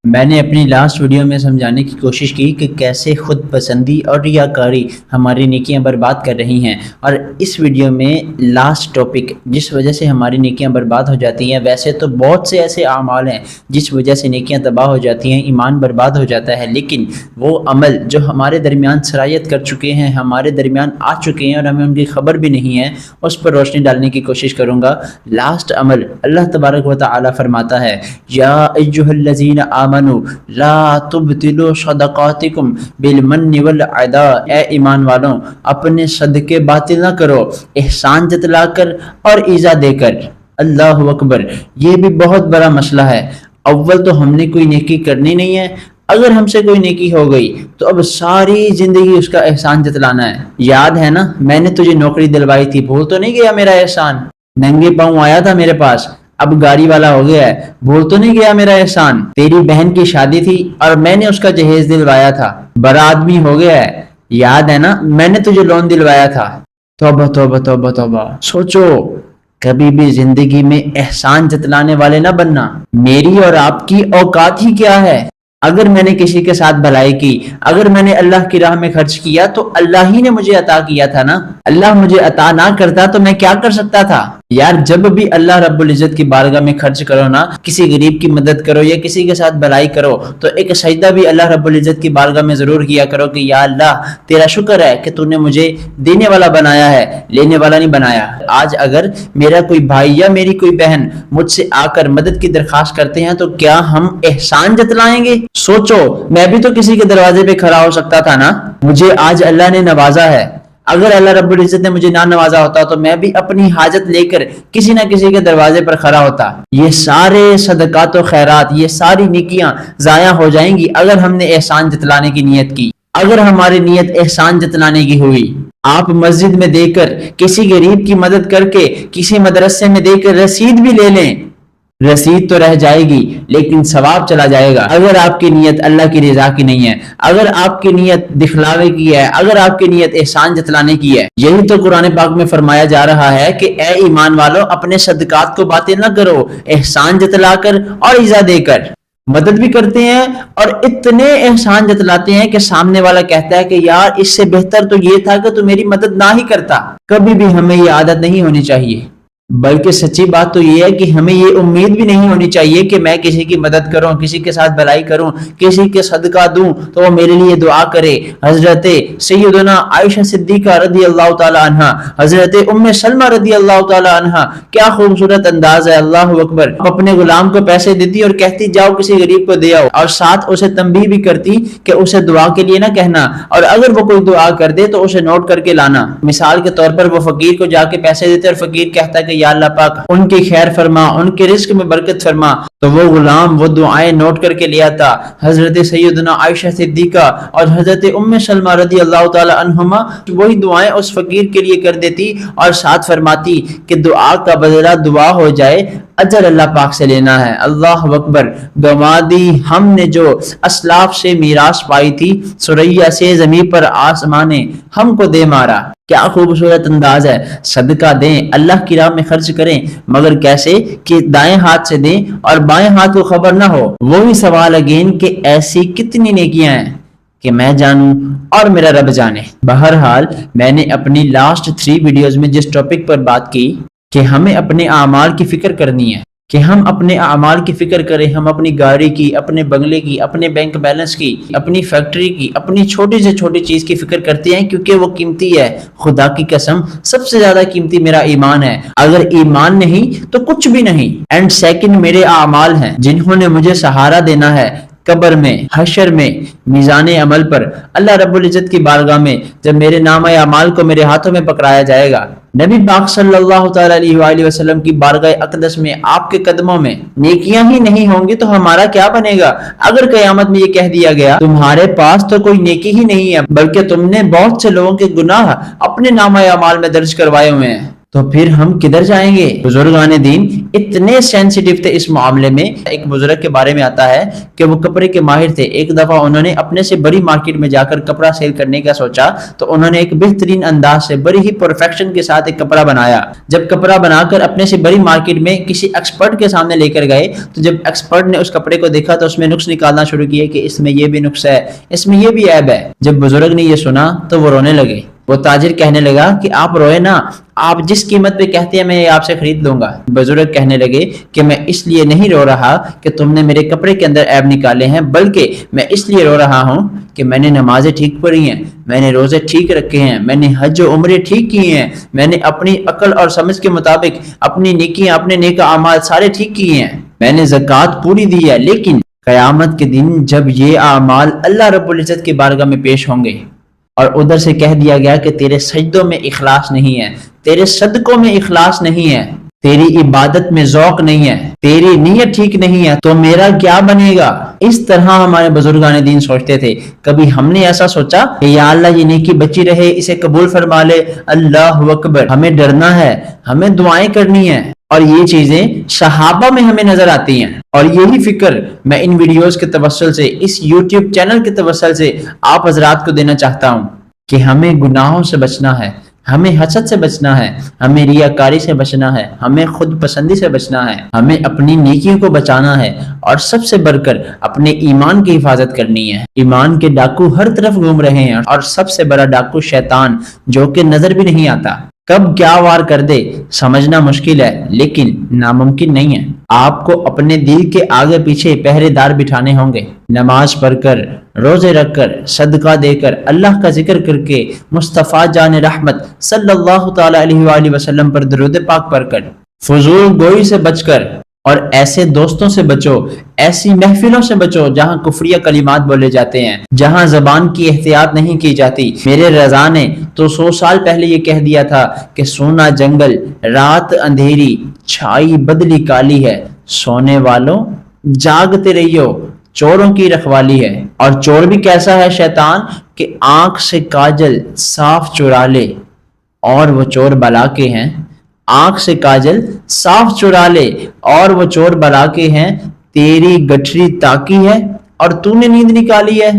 میں نے اپنی لاسٹ ویڈیو میں سمجھانے کی کوشش کی کہ کیسے خود پسندی اور ریاکاری ہماری نیکیاں برباد کر رہی ہیں، اور اس ویڈیو میں لاسٹ ٹاپک جس وجہ سے ہماری نیکیاں برباد ہو جاتی ہیں، ویسے تو بہت سے ایسے اعمال ہیں جس وجہ سے نیکیاں تباہ ہو جاتی ہیں، ایمان برباد ہو جاتا ہے، لیکن وہ عمل جو ہمارے درمیان سرایت کر چکے ہیں، ہمارے درمیان آ چکے ہیں اور ہمیں ان کی خبر بھی نہیں ہے، اس پر روشنی ڈالنے کی کوشش کروں گا۔ لاسٹ عمل اللہ تبارک و تعالی فرماتا ہے، یا ایھا الذین آمنوا لا تبطلوا صدقاتکم بالمن والعداء، اے ایمان والوں اپنے صدقے باطل نہ کرو احسان جتلا کر اور ایذا دے کر۔ اللہ اکبر، یہ بھی بہت بڑا مسئلہ ہے۔ اول تو ہم نے کوئی نیکی کرنی نہیں ہے، اگر ہم سے کوئی نیکی ہو گئی تو اب ساری زندگی اس کا احسان جتلانا ہے۔ یاد ہے نا، میں نے تجھے نوکری دلوائی تھی، بھول تو نہیں گیا میرا احسان؟ ننگے پاؤں آیا تھا میرے پاس، اب گاڑی والا ہو گیا ہے، بھول تو نہیں گیا میرا احسان؟ تیری بہن کی شادی تھی اور میں نے اس کا جہیز دلوایا تھا، بڑا آدمی ہو گیا ہے، یاد ہے نا، میں نے تجھے لون دلوایا تھا۔ توبہ توبہ توبہ توبہ، سوچو کبھی بھی زندگی میں احسان جتلانے والے نہ بننا۔ میری اور آپ کی اوقات ہی کیا ہے؟ اگر میں نے کسی کے ساتھ بھلائی کی، اگر میں نے اللہ کی راہ میں خرچ کیا تو اللہ ہی نے مجھے عطا کیا تھا نا۔ اللہ مجھے عطا نہ کرتا تو میں کیا کر سکتا تھا؟ یار جب بھی اللہ رب العزت کی بارگاہ میں خرچ کرو نا، کسی غریب کی مدد کرو یا کسی کے ساتھ بھلائی کرو، تو ایک سجدہ بھی اللہ رب العزت کی بارگاہ میں ضرور کیا کرو کہ یا اللہ تیرا شکر ہے کہ تو نے مجھے دینے والا بنایا ہے، لینے والا نہیں بنایا۔ آج اگر میرا کوئی بھائی یا میری کوئی بہن مجھ سے آ کر مدد کی درخواست کرتے ہیں تو کیا ہم احسان جتلائیں گے؟ سوچو، میں بھی تو کسی کے دروازے پہ کھڑا ہو سکتا تھا نا، مجھے آج اللہ نے نوازا ہے، اگر اللہ رب العزت نے مجھے نہ نوازا ہوتا تو میں بھی اپنی حاجت لے کر کسی نہ کسی کے دروازے پر کھڑا ہوتا۔ یہ سارے صدقات و خیرات، یہ ساری نیکیاں ضائع ہو جائیں گی اگر ہم نے احسان جتلانے کی نیت کی، اگر ہماری نیت احسان جتلانے کی ہوئی۔ آپ مسجد میں دے کر، کسی غریب کی مدد کر کے، کسی مدرسے میں دے کر رسید بھی لے لیں، رسید تو رہ جائے گی لیکن ثواب چلا جائے گا۔ اگر آپ کی نیت اللہ کی رضا کی نہیں ہے، اگر آپ کی نیت دکھلاوے کی ہے، اگر آپ کی نیت احسان جتلانے کی ہے، یہی تو قرآن پاک میں فرمایا جا رہا ہے کہ اے ایمان والو اپنے صدقات کو باطل نہ کرو احسان جتلا کر اور ایذا دے کر۔ مدد بھی کرتے ہیں اور اتنے احسان جتلاتے ہیں کہ سامنے والا کہتا ہے کہ یار اس سے بہتر تو یہ تھا کہ تو میری مدد نہ ہی کرتا۔ کبھی بھی ہمیں یہ عادت نہیں ہونی چاہیے، بلکہ سچی بات تو یہ ہے کہ ہمیں یہ امید بھی نہیں ہونی چاہیے کہ میں کسی کی مدد کروں، کسی کے ساتھ بھلائی کروں، کسی کے صدقہ دوں تو وہ میرے لیے دعا کرے۔ حضرت سیدنا عائشہ صدیقہ رضی اللہ تعالی عنہ، حضرت ام سلمہ رضی اللہ تعالی عنہ، کیا خوبصورت انداز ہے، اللہ اکبر۔ اپنے غلام کو پیسے دیتی اور کہتی جاؤ کسی غریب کو دے آؤ، اور ساتھ اسے تنبیہ بھی کرتی کہ اسے دعا کے لیے نہ کہنا، اور اگر وہ کوئی دعا کر دے تو اسے نوٹ کر کے لانا۔ مثال کے طور پر وہ فقیر کو جا کے پیسے دیتے اور فقیر کہتا ہے کہ یا اللہ پاک ان کی خیر فرما، ان کے رزق میں برکت فرما، تو وہ غلام وہ دعائیں نوٹ کر کے لے آتا۔ حضرت سیدنا عائشہ صدیقہ اور حضرت ام سلمہ رضی اللہ تعالی عنہما وہی دعائیں اس فقیر کے لیے کر دیتی اور ساتھ فرماتی کہ دعا کا بدلہ دعا ہو جائے، اجر اللہ پاک سے لینا ہے۔ اللہ اکبر۔ گوادی ہم نے جو اسلاف سے میراث پائی تھی، سریا سے زمین پر آسمان نے ہم کو دے مارا۔ کیا خوبصورت انداز ہے۔ صدقہ دیں، اللہ کی راہ میں خرچ کریں، مگر کیسے کہ دائیں ہاتھ سے دیں اور بائیں ہاتھ کو خبر نہ ہو۔ وہی سوال اگین کہ ایسی کتنی نیکیاں ہیں کہ میں جانوں اور میرا رب جانے۔ بہرحال میں نے اپنی لاسٹ 3 ویڈیوز میں جس ٹاپک پر بات کی کہ ہمیں اپنے اعمال کی فکر کرنی ہے، کہ ہم اپنے اعمال کی فکر کریں، ہم اپنی گاڑی کی، اپنے بنگلے کی، اپنے بینک بیلنس کی، اپنی فیکٹری کی، اپنی چھوٹی سے چھوٹی چیز کی فکر کرتے ہیں کیونکہ وہ قیمتی ہے۔ خدا کی قسم سب سے زیادہ قیمتی میرا ایمان ہے، اگر ایمان نہیں تو کچھ بھی نہیں۔ اینڈ سیکنڈ میرے اعمال ہیں جنہوں نے مجھے سہارا دینا ہے قبر میں، حشر میں، میزان عمل پر، اللہ رب العزت کی بارگاہ میں، جب میرے نامہ اعمال کو میرے ہاتھوں میں پکڑایا جائے گا۔ نبی پاک صلی اللہ تعالی علیہ وآلہ وسلم کی بارگاہ اقدس میں آپ کے قدموں میں نیکیاں ہی نہیں ہوں گی تو ہمارا کیا بنے گا؟ اگر قیامت میں یہ کہہ دیا گیا تمہارے پاس تو کوئی نیکی ہی نہیں ہے بلکہ تم نے بہت سے لوگوں کے گناہ اپنے نامہ اعمال میں درج کروائے ہوئے ہیں، تو پھر ہم کدھر جائیں گے؟ بزرگان دین اتنے سینسیٹیو تھے اس معاملے میں۔ ایک بزرگ کے بارے میں آتا ہے کہ وہ کپڑے کے ماہر تھے۔ ایک دفعہ انہوں نے اپنے سے بڑی مارکیٹ میں جا کر کپڑا سیل کرنے کا سوچا، تو انہوں نے ایک بہترین انداز سے بڑی ہی پرفیکشن کے ساتھ ایک کپڑا بنایا۔ جب کپڑا بنا کر اپنے سے بڑی مارکیٹ میں کسی ایکسپرٹ کے سامنے لے کر گئے، تو جب ایکسپرٹ نے اس کپڑے کو دیکھا تو اس میں نقص نکالنا شروع کیے کہ اس میں یہ بھی نقص ہے، اس میں یہ بھی عیب ہے۔ جب بزرگ نے یہ سنا تو وہ رونے لگے۔ وہ تاجر کہنے لگا کہ آپ روئے نا، آپ جس قیمت پہ کہتے ہیں میں یہ آپ سے خرید لوں گا۔ بزرگ کہنے لگے کہ میں اس لیے نہیں رو رہا کہ تم نے میرے کپڑے کے اندر عیب نکالے ہیں، بلکہ میں اس لیے رو رہا ہوں کہ میں نے نمازیں ٹھیک پڑھی ہیں، میں نے روزے ٹھیک رکھے ہیں، میں نے حج و عمرے ٹھیک کیے ہیں، میں نے اپنی عقل اور سمجھ کے مطابق اپنی نیکیاں، اپنے نیک اعمال سارے ٹھیک کیے ہیں، میں نے زکوٰۃ پوری دی ہے۔ لیکن قیامت کے دن جب یہ اعمال اللہ رب العزت کی بارگاہ میں پیش ہوں گے اور ادھر سے کہہ دیا گیا کہ تیرے سجدوں میں اخلاص نہیں ہے، تیرے صدقوں میں اخلاص نہیں ہے، تیری عبادت میں ذوق نہیں ہے، تیری نیت ٹھیک نہیں ہے، تو میرا کیا بنے گا؟ اس طرح ہمارے بزرگان دین سوچتے تھے۔ کبھی ہم نے ایسا سوچا کہ یا اللہ یہ نیکی بچی رہے، اسے قبول فرما لے، اللہ اکبر، ہمیں ڈرنا ہے، ہمیں دعائیں کرنی ہیں، اور یہ چیزیں صحابہ میں ہمیں نظر آتی ہیں۔ اور یہی فکر میں ان ویڈیوز کے توسل سے، اس یوٹیوب چینل کے توسل سے آپ حضرات کو دینا چاہتا ہوں کہ ہمیں گناہوں سے بچنا ہے، ہمیں حسد سے بچنا ہے، ہمیں ریاکاری سے بچنا ہے، ہمیں خود پسندی سے بچنا ہے، ہمیں اپنی نیکیوں کو بچانا ہے، اور سب سے بڑھ کر اپنے ایمان کی حفاظت کرنی ہے۔ ایمان کے ڈاکو ہر طرف گھوم رہے ہیں، اور سب سے بڑا ڈاکو شیطان، جو کہ نظر بھی نہیں آتا، کب کیا وار کر دے سمجھنا مشکل ہے، لیکن ناممکن نہیں ہے۔ آپ کو اپنے دل کے آگے پیچھے پہرے دار بٹھانے ہوں گے، نماز پڑھ کر، روزے رکھ کر، صدقہ دے کر، اللہ کا ذکر کر کے، مصطفیٰ جان رحمت صلی اللہ تعالی علیہ وآلہ وسلم پر درود پاک پڑھ کر، فضول گوئی سے بچ کر، اور ایسے دوستوں سے بچو، ایسی محفلوں سے بچو جہاں کفریہ کلمات بولے جاتے ہیں، جہاں زبان کی احتیاط نہیں کی جاتی۔ میرے رضا نے تو 100 سال پہلے یہ کہہ دیا تھا کہ سونا جنگل، رات اندھیری، چھائی بدلی کالی ہے، سونے والوں جاگتے رہیو، چوروں کی رکھوالی ہے۔ اور چور بھی کیسا ہے شیطان کہ آنکھ سے کاجل صاف چرا لے، اور وہ چور بلا کے ہیں، آنکھ سے کاجل صاف چرا لے، اور وہ چور بلا کے ہیں، تیری گٹھری تاکی ہے اور تو نے نیند نکالی ہے،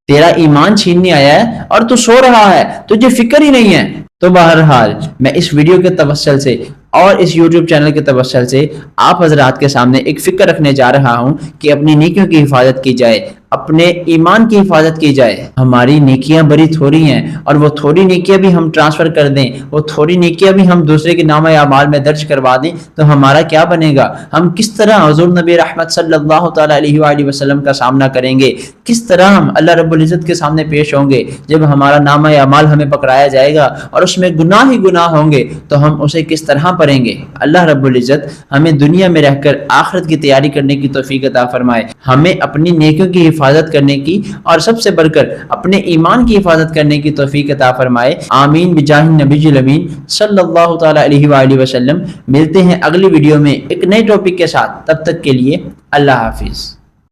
تیرا ایمان چھیننے آیا ہے اور تو سو رہا ہے، تجھے فکر ہی نہیں ہے۔ تو بہرحال میں اس ویڈیو کے توسل سے اور اس یوٹیوب چینل کے توسل سے آپ حضرات کے سامنے ایک فکر رکھنے جا رہا ہوں کہ اپنی نیکیوں کی حفاظت کی جائے، اپنے ایمان کی حفاظت کی جائے۔ ہماری نیکیاں بڑی تھوڑی ہیں، اور وہ تھوڑی نیکیاں بھی ہم ٹرانسفر کر دیں، وہ تھوڑی نیکیاں بھی ہم دوسرے کے نامہ اعمال میں درج کروا دیں، تو ہمارا کیا بنے گا؟ ہم کس طرح حضور نبی رحمت صلی اللہ تعالی علیہ وآلہ وسلم کا سامنا کریں گے؟ کس طرح ہم اللہ رب العزت کے سامنے پیش ہوں گے جب ہمارا نامہ اعمال ہمیں پکڑایا جائے گا اور اس میں گناہ ہی گناہ ہوں گے؟ تو ہم اسے کس طرح پڑھیں گے؟ اللہ رب العزت ہمیں دنیا میں رہ کر آخرت کی تیاری کرنے کی توفیق عطا فرمائے، ہمیں اپنی نیکیوں کی حفاظت کرنے کی اور سب سے بڑھ کر اپنے ایمان کی حفاظت کرنے کی توفیق عطا فرمائے۔ آمین بجاہ نبی الامین صلی اللہ تعالی علیہ وآلہ وسلم۔ ملتے ہیں اگلی ویڈیو میں ایک نئے ٹاپک کے ساتھ، تب تک کے لیے اللہ حافظ۔